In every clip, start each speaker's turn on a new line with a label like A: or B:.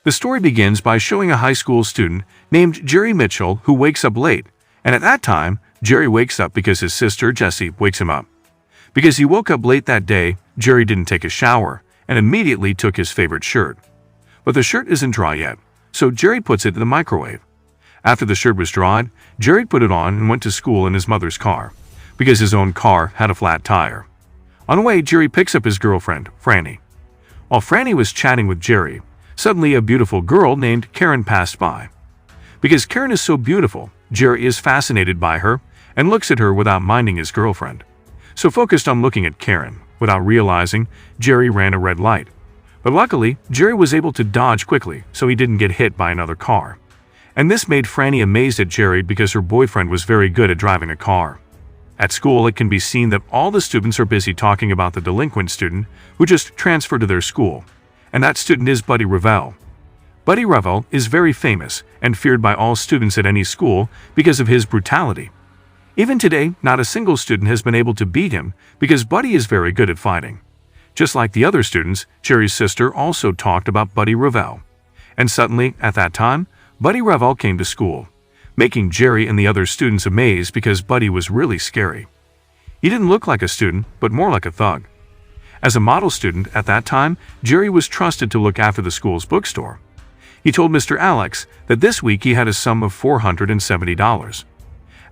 A: The story begins by showing a high school student named Jerry Mitchell who wakes up late, and at that time, Jerry wakes up because his sister Jessie wakes him up. Because he woke up late that day, Jerry didn't take a shower and immediately took his favorite shirt. But the shirt isn't dry yet, so Jerry puts it in the microwave. After the shirt was dried, Jerry put it on and went to school in his mother's car, because his own car had a flat tire. On the way, Jerry picks up his girlfriend, Franny. While Franny was chatting with Jerry, suddenly a beautiful girl named Karen passed by. Because Karen is so beautiful, Jerry is fascinated by her and looks at her without minding his girlfriend. So focused on looking at Karen, without realizing, Jerry ran a red light. But luckily, Jerry was able to dodge quickly so he didn't get hit by another car. And this made Franny amazed at Jerry because her boyfriend was very good at driving a car. At school, it can be seen that all the students are busy talking about the delinquent student who just transferred to their school, and that student is Buddy Revell. Buddy Revell is very famous and feared by all students at any school because of his brutality. Even today, not a single student has been able to beat him because Buddy is very good at fighting. Just like the other students, Jerry's sister also talked about Buddy Revell. And suddenly, at that time, Buddy Revell came to school, making Jerry and the other students amazed because Buddy was really scary. He didn't look like a student, but more like a thug. As a model student at that time, Jerry was trusted to look after the school's bookstore. He told Mr. Alex that this week he had a sum of $470.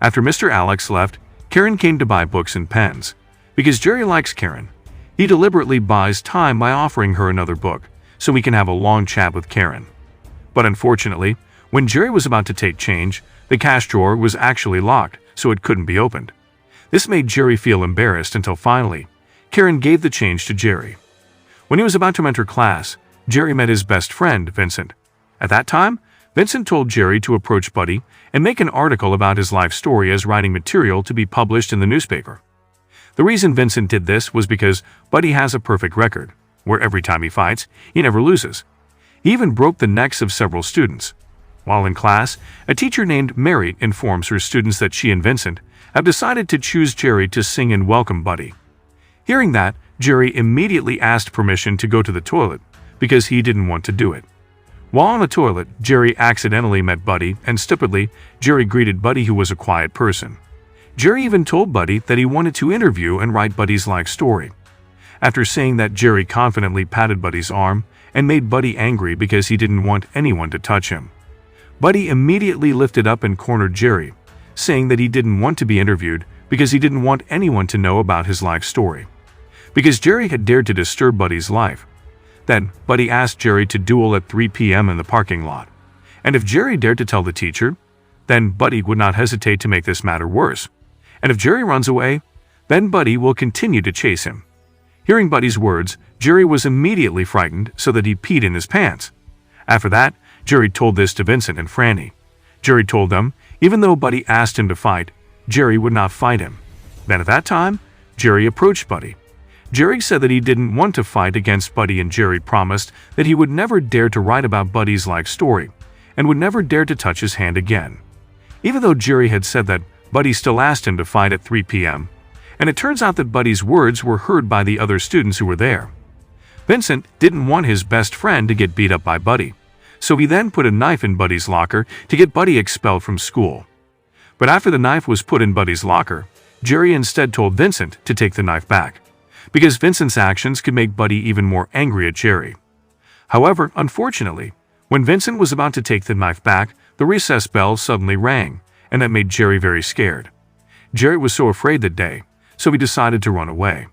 A: After Mr. Alex left, Karen came to buy books and pens. Because Jerry likes Karen, he deliberately buys time by offering her another book so he can have a long chat with Karen. But unfortunately, when Jerry was about to take change, the cash drawer was actually locked, so it couldn't be opened. This made Jerry feel embarrassed until finally, Karen gave the change to Jerry. When he was about to enter class, Jerry met his best friend, Vincent. At that time, Vincent told Jerry to approach Buddy and make an article about his life story as writing material to be published in the newspaper. The reason Vincent did this was because Buddy has a perfect record, where every time he fights, he never loses. He even broke the necks of several students. While in class, a teacher named Mary informs her students that she and Vincent have decided to choose Jerry to sing and welcome Buddy. Hearing that, Jerry immediately asked permission to go to the toilet because he didn't want to do it. While on the toilet, Jerry accidentally met Buddy, and stupidly, Jerry greeted Buddy, who was a quiet person. Jerry even told Buddy that he wanted to interview and write Buddy's life story. After saying that, Jerry confidently patted Buddy's arm and made Buddy angry because he didn't want anyone to touch him. Buddy immediately lifted up and cornered Jerry, saying that he didn't want to be interviewed because he didn't want anyone to know about his life story. Because Jerry had dared to disturb Buddy's life. Then, Buddy asked Jerry to duel at 3 p.m. in the parking lot. And if Jerry dared to tell the teacher, then Buddy would not hesitate to make this matter worse. And if Jerry runs away, then Buddy will continue to chase him. Hearing Buddy's words, Jerry was immediately frightened so that he peed in his pants. After that, Jerry told this to Vincent and Franny. Jerry told them, even though Buddy asked him to fight, Jerry would not fight him. Then at that time, Jerry approached Buddy. Jerry said that he didn't want to fight against Buddy, and Jerry promised that he would never dare to write about Buddy's life story and would never dare to touch his hand again. Even though Jerry had said that, Buddy still asked him to fight at 3 p.m., and it turns out that Buddy's words were heard by the other students who were there. Vincent didn't want his best friend to get beat up by Buddy, so he then put a knife in Buddy's locker to get Buddy expelled from school. But after the knife was put in Buddy's locker, Jerry instead told Vincent to take the knife back, because Vincent's actions could make Buddy even more angry at Jerry. However, unfortunately, when Vincent was about to take the knife back, the recess bell suddenly rang, and that made Jerry very scared. Jerry was so afraid that day, so he decided to run away.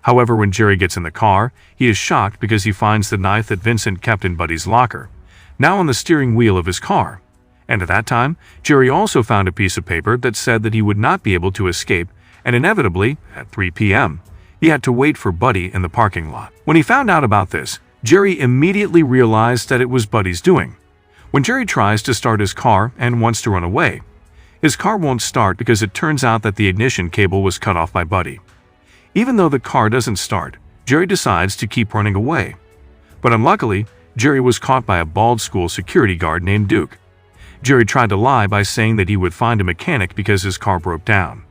A: However, when Jerry gets in the car, he is shocked because he finds the knife that Vincent kept in Buddy's locker, now on the steering wheel of his car. And at that time, Jerry also found a piece of paper that said that he would not be able to escape, and inevitably, at 3 p.m., he had to wait for Buddy in the parking lot. When he found out about this, Jerry immediately realized that it was Buddy's doing. When Jerry tries to start his car and wants to run away, his car won't start because it turns out that the ignition cable was cut off by Buddy. Even though the car doesn't start, Jerry decides to keep running away. But unluckily, Jerry was caught by a bald school security guard named Duke. Jerry tried to lie by saying that he would find a mechanic because his car broke down.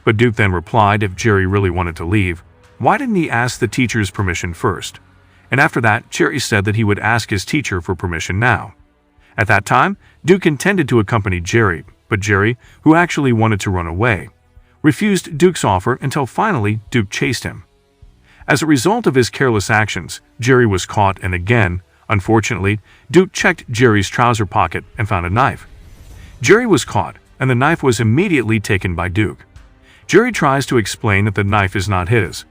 A: But Duke then replied if Jerry really wanted to leave, why didn't he ask the teacher's permission first? and after that, Jerry said that he would ask his teacher for permission now. At that time, Duke intended to accompany Jerry, but Jerry, who actually wanted to run away, refused Duke's offer until finally Duke chased him. As a result of his careless actions, Jerry was caught, and again, unfortunately, Duke checked Jerry's trouser pocket and found a knife. Jerry was caught, and the knife was immediately taken by Duke. Jerry tries to explain that the knife is not his.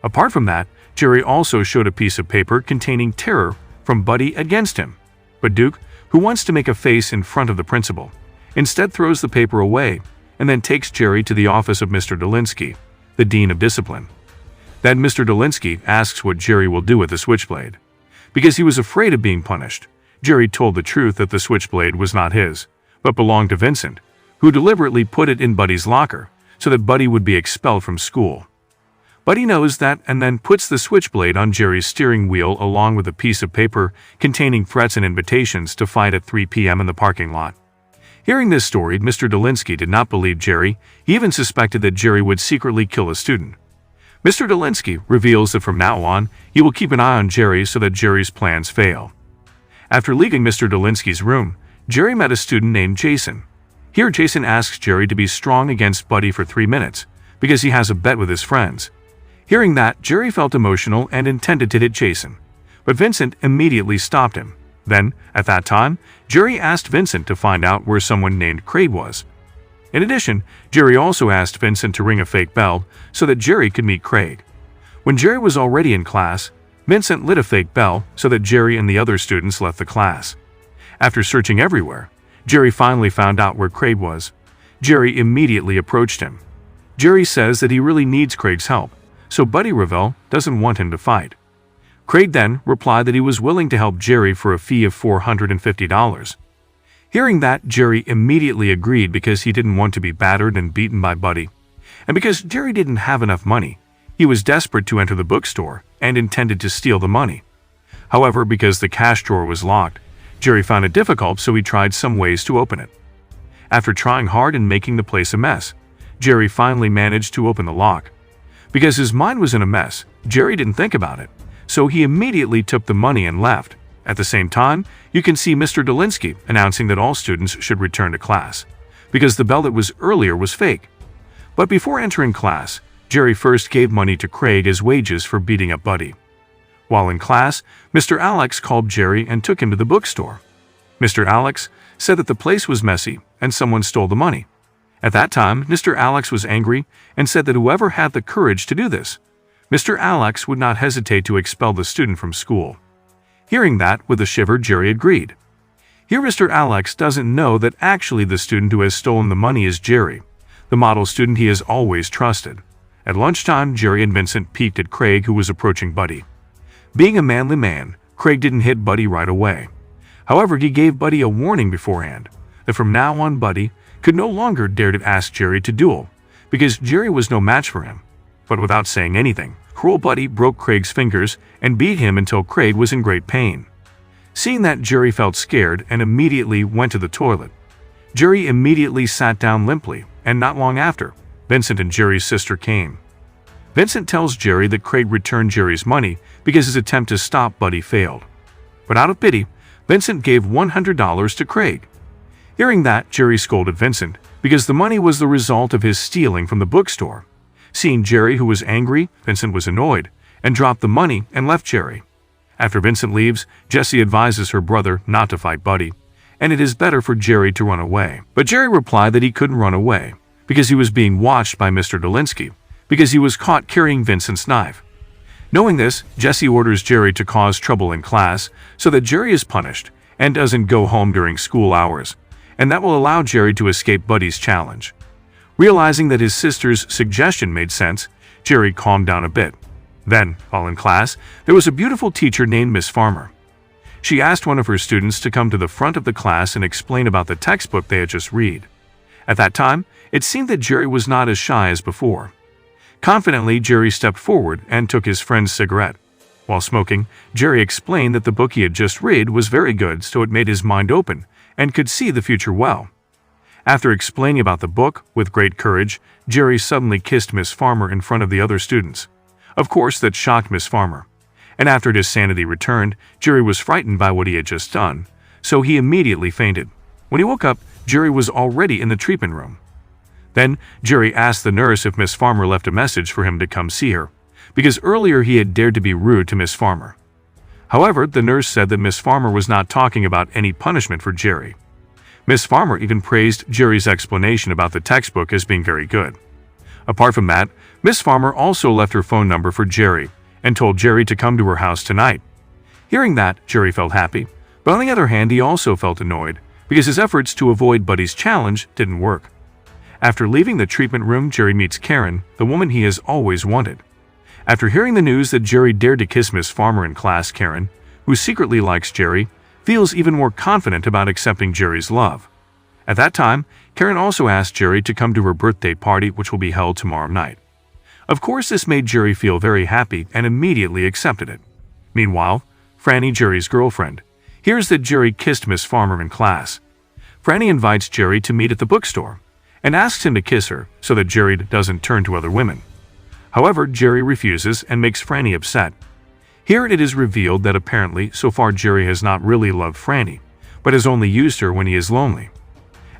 A: Apart from that, Jerry also showed a piece of paper containing terror from Buddy against him. But Duke, who wants to make a face in front of the principal, instead throws the paper away and then takes Jerry to the office of Mr. Dolinsky, the Dean of Discipline. Then Mr. Dolinsky asks what Jerry will do with the switchblade. Because he was afraid of being punished, Jerry told the truth that the switchblade was not his, but belonged to Vincent, who deliberately put it in Buddy's locker so that Buddy would be expelled from school. Buddy knows that and then puts the switchblade on Jerry's steering wheel along with a piece of paper containing threats and invitations to fight at 3 p.m. in the parking lot. Hearing this story, Mr. Dolinsky did not believe Jerry. He even suspected that Jerry would secretly kill a student. Mr. Dolinsky reveals that from now on, he will keep an eye on Jerry so that Jerry's plans fail. After leaving Mr. Dolinsky's room, Jerry met a student named Jason. Here, Jason asks Jerry to be strong against Buddy for 3 minutes, because he has a bet with his friends. Hearing that, Jerry felt emotional and intended to hit Jason, but Vincent immediately stopped him. Then, at that time, Jerry asked Vincent to find out where someone named Craig was. In addition, Jerry also asked Vincent to ring a fake bell so that Jerry could meet Craig. When Jerry was already in class, Vincent lit a fake bell so that Jerry and the other students left the class. After searching everywhere, Jerry finally found out where Craig was. Jerry immediately approached him. Jerry says that he really needs Craig's help, so Buddy Revell doesn't want him to fight. Craig then replied that he was willing to help Jerry for a fee of $450. Hearing that, Jerry immediately agreed because he didn't want to be battered and beaten by Buddy. And because Jerry didn't have enough money, he was desperate to enter the bookstore and intended to steal the money. However, because the cash drawer was locked, Jerry found it difficult, so he tried some ways to open it. After trying hard and making the place a mess, Jerry finally managed to open the lock. Because his mind was in a mess, Jerry didn't think about it, so he immediately took the money and left. At the same time, you can see Mr. Dolinsky announcing that all students should return to class, because the bell that was earlier was fake. But before entering class, Jerry first gave money to Craig as wages for beating up Buddy. While in class, Mr. Alex called Jerry and took him to the bookstore. Mr. Alex said that the place was messy and someone stole the money. At that time, Mr. Alex was angry and said that whoever had the courage to do this, Mr. Alex would not hesitate to expel the student from school. Hearing that, with a shiver, Jerry agreed. Here Mr. Alex doesn't know that actually the student who has stolen the money is Jerry, the model student he has always trusted. At lunchtime, Jerry and Vincent peeked at Craig, who was approaching Buddy. Being a manly man, Craig didn't hit Buddy right away. However, he gave Buddy a warning beforehand, that from now on Buddy could no longer dare to ask Jerry to duel, because Jerry was no match for him. But without saying anything, cruel Buddy broke Craig's fingers and beat him until Craig was in great pain. Seeing that, Jerry felt scared and immediately went to the toilet. Jerry immediately sat down limply, and not long after, Vincent and Jerry's sister came. Vincent tells Jerry that Craig returned Jerry's money because his attempt to stop Buddy failed. But out of pity, Vincent gave $100 to Craig. Hearing that, Jerry scolded Vincent because the money was the result of his stealing from the bookstore. Seeing Jerry, who was angry, Vincent was annoyed and dropped the money and left Jerry. After Vincent leaves, Jessie advises her brother not to fight Buddy, and it is better for Jerry to run away. But Jerry replied that he couldn't run away because he was being watched by Mr. Dolinsky, because he was caught carrying Vincent's knife. Knowing this, Jessie orders Jerry to cause trouble in class so that Jerry is punished and doesn't go home during school hours, and that will allow Jerry to escape Buddy's challenge. Realizing that his sister's suggestion made sense, Jerry calmed down a bit. Then, while in class, there was a beautiful teacher named Miss Farmer. She asked one of her students to come to the front of the class and explain about the textbook they had just read. At that time, it seemed that Jerry was not as shy as before. Confidently, Jerry stepped forward and took his friend's cigarette. While smoking, Jerry explained that the book he had just read was very good, so it made his mind open and could see the future well. After explaining about the book with great courage, Jerry suddenly kissed Miss Farmer in front of the other students. Of course, that shocked Miss Farmer. and after his sanity returned, Jerry was frightened by what he had just done, so he immediately fainted. When he woke up, Jerry was already in the treatment room. Then, Jerry asked the nurse if Miss Farmer left a message for him to come see her, because earlier he had dared to be rude to Miss Farmer. However, the nurse said that Miss Farmer was not talking about any punishment for Jerry. Miss Farmer even praised Jerry's explanation about the textbook as being very good. Apart from that, Miss Farmer also left her phone number for Jerry and told Jerry to come to her house tonight. Hearing that, Jerry felt happy, but on the other hand, he also felt annoyed because his efforts to avoid Buddy's challenge didn't work. After leaving the treatment room, Jerry meets Karen, the woman he has always wanted. After hearing the news that Jerry dared to kiss Miss Farmer in class, Karen, who secretly likes Jerry, feels even more confident about accepting Jerry's love. At that time, Karen also asked Jerry to come to her birthday party, which will be held tomorrow night. Of course, this made Jerry feel very happy and immediately accepted it. Meanwhile, Franny, Jerry's girlfriend, hears that Jerry kissed Miss Farmer in class. Franny invites Jerry to meet at the bookstore and asks him to kiss her so that Jerry doesn't turn to other women. However, Jerry refuses and makes Franny upset. Here it is revealed that apparently so far Jerry has not really loved Franny, but has only used her when he is lonely.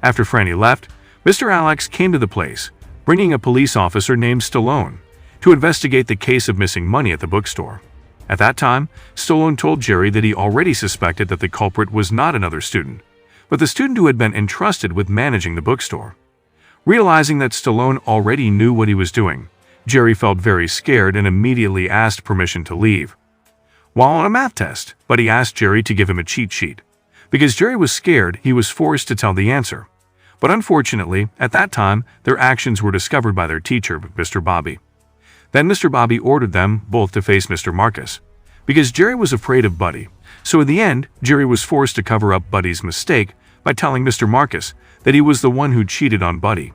A: After Franny left, Mr. Alex came to the place, bringing a police officer named Stallone to investigate the case of missing money at the bookstore. At that time, Stallone told Jerry that he already suspected that the culprit was not another student, but the student who had been entrusted with managing the bookstore. Realizing that Stallone already knew what he was doing, Jerry felt very scared and immediately asked permission to leave. While on a math test, Buddy asked Jerry to give him a cheat sheet. Because Jerry was scared, he was forced to tell the answer. But unfortunately, at that time, their actions were discovered by their teacher, Mr. Bobby. Then Mr. Bobby ordered them both to face Mr. Marcus. Because Jerry was afraid of Buddy, so in the end, Jerry was forced to cover up Buddy's mistake by telling Mr. Marcus that he was the one who cheated on Buddy.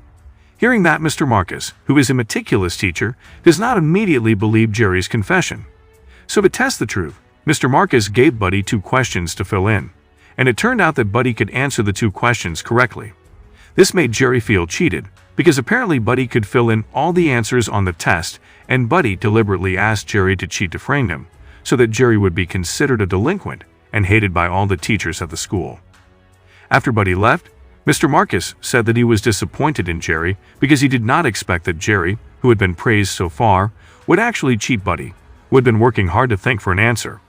A: Hearing that, Mr. Marcus, who is a meticulous teacher, does not immediately believe Jerry's confession. So to test the truth, Mr. Marcus gave Buddy 2 questions to fill in, and it turned out that Buddy could answer the 2 questions correctly. This made Jerry feel cheated, because apparently Buddy could fill in all the answers on the test, and Buddy deliberately asked Jerry to cheat to frame him, so that Jerry would be considered a delinquent and hated by all the teachers at the school. After Buddy left, Mr. Marcus said that he was disappointed in Jerry because he did not expect that Jerry, who had been praised so far, would actually cheat Buddy, who had been working hard to think for an answer.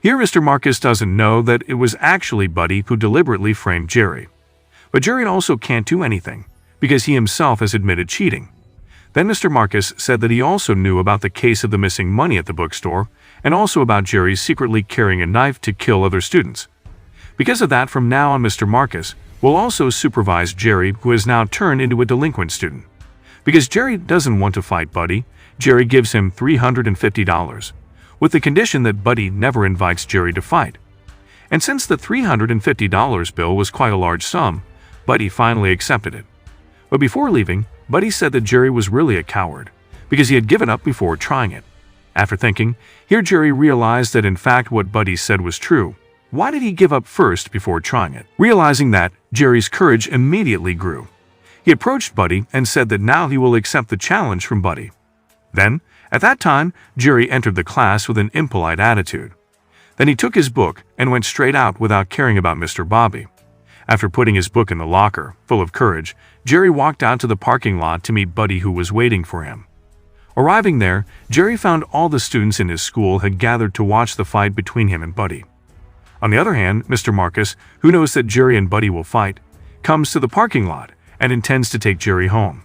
A: Here Mr. Marcus doesn't know that it was actually Buddy who deliberately framed Jerry. But Jerry also can't do anything, because he himself has admitted cheating. Then Mr. Marcus said that he also knew about the case of the missing money at the bookstore, and also about Jerry secretly carrying a knife to kill other students. Because of that, from now on Mr. Marcus will also supervise Jerry, who has now turned into a delinquent student. Because Jerry doesn't want to fight Buddy, Jerry gives him $350, with the condition that Buddy never invites Jerry to fight. And since the $350 bill was quite a large sum, Buddy finally accepted it. But before leaving, Buddy said that Jerry was really a coward, because he had given up before trying it. After thinking, here Jerry realized that in fact what Buddy said was true. Why did he give up first before trying it? Realizing that, Jerry's courage immediately grew. He approached Buddy and said that now he will accept the challenge from Buddy. Then, at that time, Jerry entered the class with an impolite attitude. Then he took his book and went straight out without caring about Mr. Bobby. After putting his book in the locker, full of courage, Jerry walked out to the parking lot to meet Buddy, who was waiting for him. Arriving there, Jerry found all the students in his school had gathered to watch the fight between him and Buddy. On the other hand, Mr. Marcus, who knows that Jerry and Buddy will fight, comes to the parking lot and intends to take Jerry home.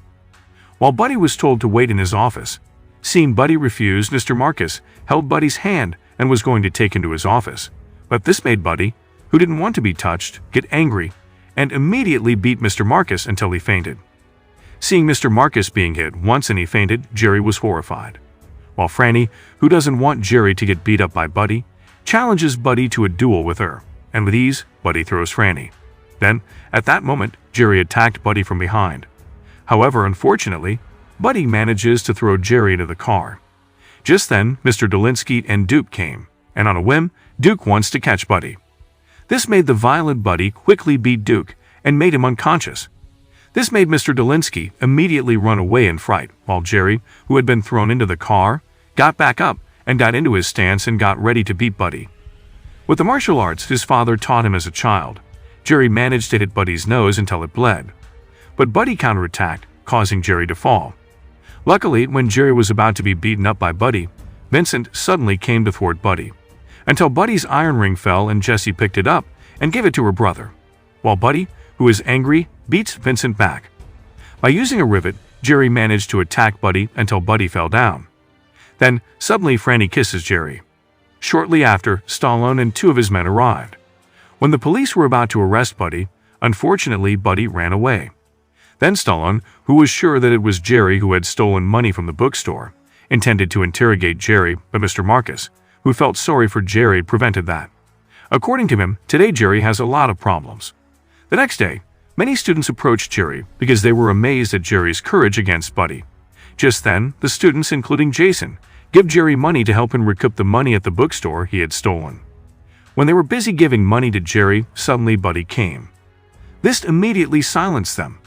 A: While Buddy was told to wait in his office, seeing Buddy refuse, Mr. Marcus held Buddy's hand and was going to take him to his office. But this made Buddy, who didn't want to be touched, get angry and immediately beat Mr. Marcus until he fainted. Seeing Mr. Marcus being hit once and he fainted, Jerry was horrified. While Franny, who doesn't want Jerry to get beat up by Buddy, challenges Buddy to a duel with her, and with ease, Buddy throws Franny. Then, at that moment, Jerry attacked Buddy from behind. However, unfortunately, Buddy manages to throw Jerry into the car. Just then, Mr. Dolinsky and Duke came, and on a whim, Duke wants to catch Buddy. This made the violent Buddy quickly beat Duke and made him unconscious. This made Mr. Dolinsky immediately run away in fright, while Jerry, who had been thrown into the car, got back up and got into his stance and got ready to beat Buddy. With the martial arts his father taught him as a child, Jerry managed to hit Buddy's nose until it bled. But Buddy counterattacked, causing Jerry to fall. Luckily, when Jerry was about to be beaten up by Buddy, Vincent suddenly came to thwart Buddy, until Buddy's iron ring fell and Jessie picked it up and gave it to her brother, while Buddy, who is angry, beats Vincent back. By using a rivet, Jerry managed to attack Buddy until Buddy fell down. Then, suddenly Franny kisses Jerry. Shortly after, Stallone and 2 of his men arrived. When the police were about to arrest Buddy, unfortunately Buddy ran away. Then Stallone, who was sure that it was Jerry who had stolen money from the bookstore, intended to interrogate Jerry, but Mr. Marcus, who felt sorry for Jerry, prevented that. According to him, today Jerry has a lot of problems. The next day, many students approached Jerry because they were amazed at Jerry's courage against Buddy. Just then, the students, including Jason, give Jerry money to help him recoup the money at the bookstore he had stolen. When they were busy giving money to Jerry, suddenly Buddy came. This immediately silenced them.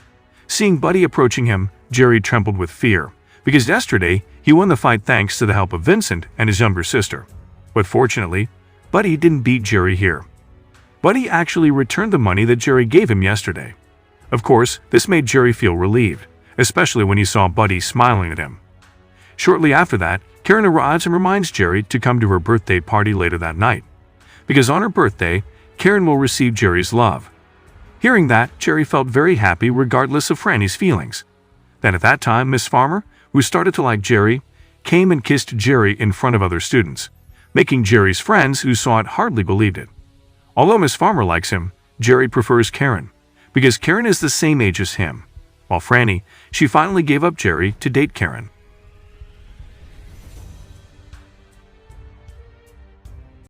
A: Seeing Buddy approaching him, Jerry trembled with fear, because yesterday he won the fight thanks to the help of Vincent and his younger sister. But fortunately, Buddy didn't beat Jerry here. Buddy actually returned the money that Jerry gave him yesterday. Of course, this made Jerry feel relieved, especially when he saw Buddy smiling at him. Shortly after that, Karen arrives and reminds Jerry to come to her birthday party later that night, because on her birthday, Karen will receive Jerry's love. Hearing that, Jerry felt very happy regardless of Franny's feelings. Then at that time, Miss Farmer, who started to like Jerry, came and kissed Jerry in front of other students, making Jerry's friends who saw it hardly believed it. Although Miss Farmer likes him, Jerry prefers Karen, because Karen is the same age as him. While Franny, she finally gave up Jerry to date Karen.